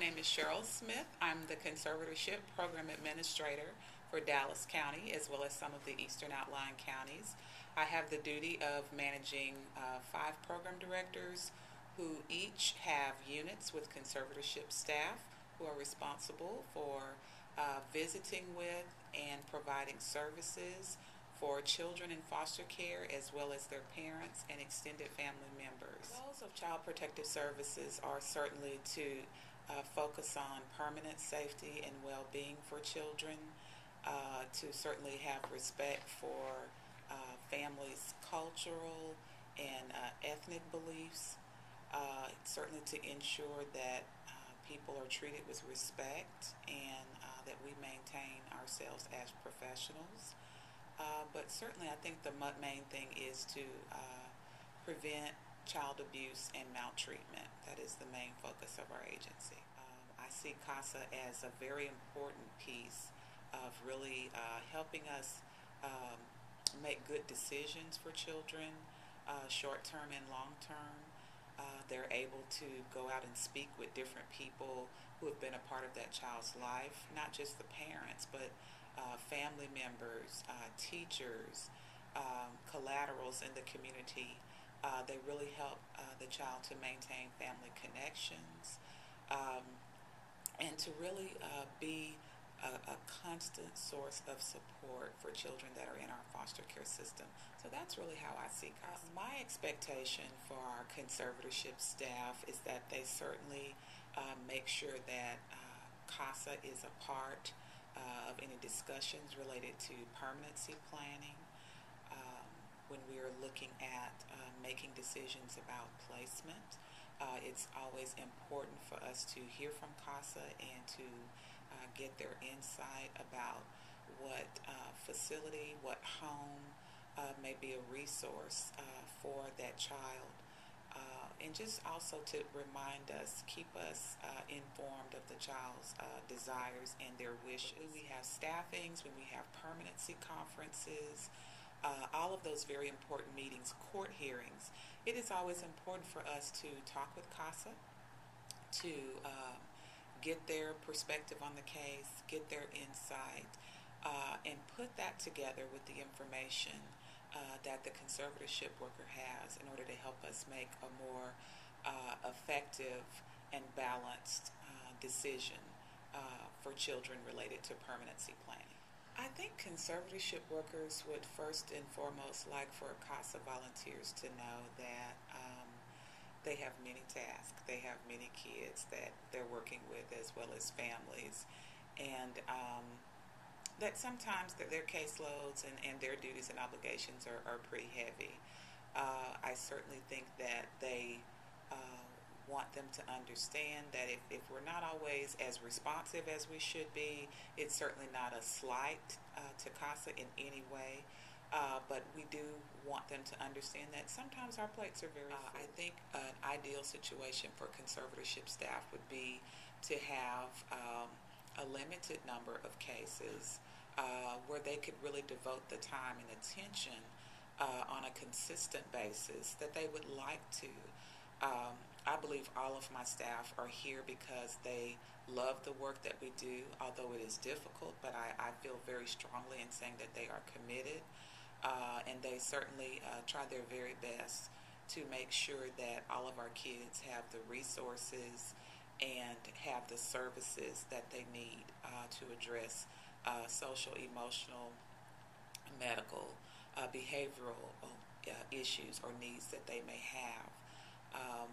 My name is Cheryl Smith. I'm the Conservatorship Program Administrator for Dallas County as well as some of the eastern outlying counties. I have the duty of managing five program directors who each have units with conservatorship staff who are responsible for visiting with and providing services for children in foster care as well as their parents and extended family members. The goals of Child Protective Services are certainly to focus on permanent safety and well-being for children, to certainly have respect for families' cultural and ethnic beliefs, certainly to ensure that people are treated with respect and that we maintain ourselves as professionals. But certainly I think the main thing is to prevent child abuse and maltreatment. That is the main focus of our agency. I see CASA as a very important piece of really helping us make good decisions for children, short term and long term. They're able to go out and speak with different people who have been a part of that child's life, not just the parents, but family members, teachers, collaterals in the community. They really help the child to maintain family connections and to really be a constant source of support for children that are in our foster care system. So that's really how I see CASA. My expectation for our conservatorship staff is that they certainly make sure that CASA is a part of any discussions related to permanency planning. When we are looking at making decisions about placement, it's always important for us to hear from CASA and to get their insight about what facility, what home may be a resource for that child. And just also to remind us, keep us informed of the child's desires and their wishes. When we have staffings, when we have permanency conferences, all of those very important meetings, court hearings, it is always important for us to talk with CASA, to get their perspective on the case, get their insight, and put that together with the information that the conservatorship worker has in order to help us make a more effective and balanced decision for children related to permanency planning. I think conservatorship workers would first and foremost like for CASA volunteers to know that they have many tasks. They have many kids that they're working with as well as families. And that sometimes their caseloads and their duties and obligations are pretty heavy. I certainly think that they want them to understand that if we're not always as responsive as we should be, it's certainly not a slight to CASA in any way. But we do want them to understand that sometimes our plates are very full. I think an ideal situation for conservatorship staff would be to have a limited number of cases where they could really devote the time and attention on a consistent basis that they would like to. I believe all of my staff are here because they love the work that we do, although it is difficult, but I feel very strongly in saying that they are committed, and they certainly try their very best to make sure that all of our kids have the resources and have the services that they need to address social, emotional, medical, behavioral issues or needs that they may have.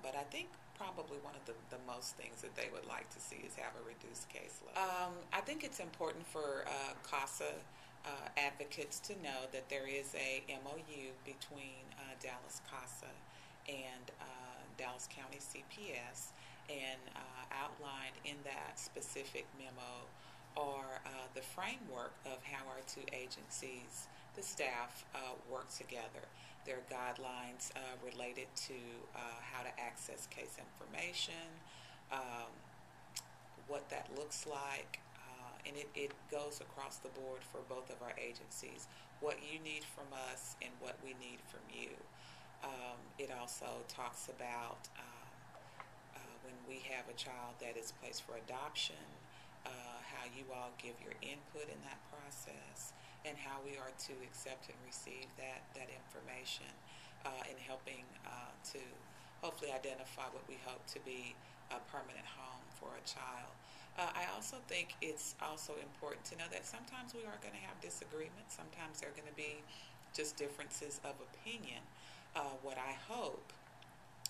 But I think probably one of the most things that they would like to see is have a reduced caseload. I think it's important for CASA advocates to know that there is a MOU between Dallas CASA and Dallas County CPS, and outlined in that specific memo are the framework of how our two agencies, the staff, work together. There are guidelines related to how to access case information, what that looks like, and it goes across the board for both of our agencies, what you need from us and what we need from you. It also talks about when we have a child that is placed for adoption, how you all give your input in that process, and how we are to accept and receive that information in helping to hopefully identify what we hope to be a permanent home for a child. I also think it's also important to know that sometimes we are going to have disagreements. Sometimes there are going to be just differences of opinion. What I hope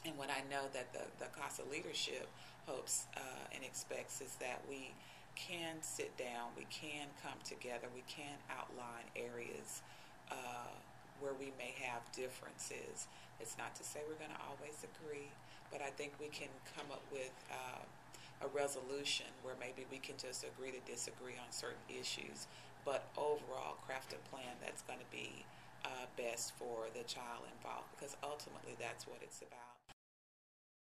and what I know that the CASA leadership hopes and expects is that we can sit down, we can come together, we can outline areas where we may have differences. It's not to say we're going to always agree, but I think we can come up with a resolution where maybe we can just agree to disagree on certain issues, but overall craft a plan that's going to be best for the child involved, because ultimately that's what it's about.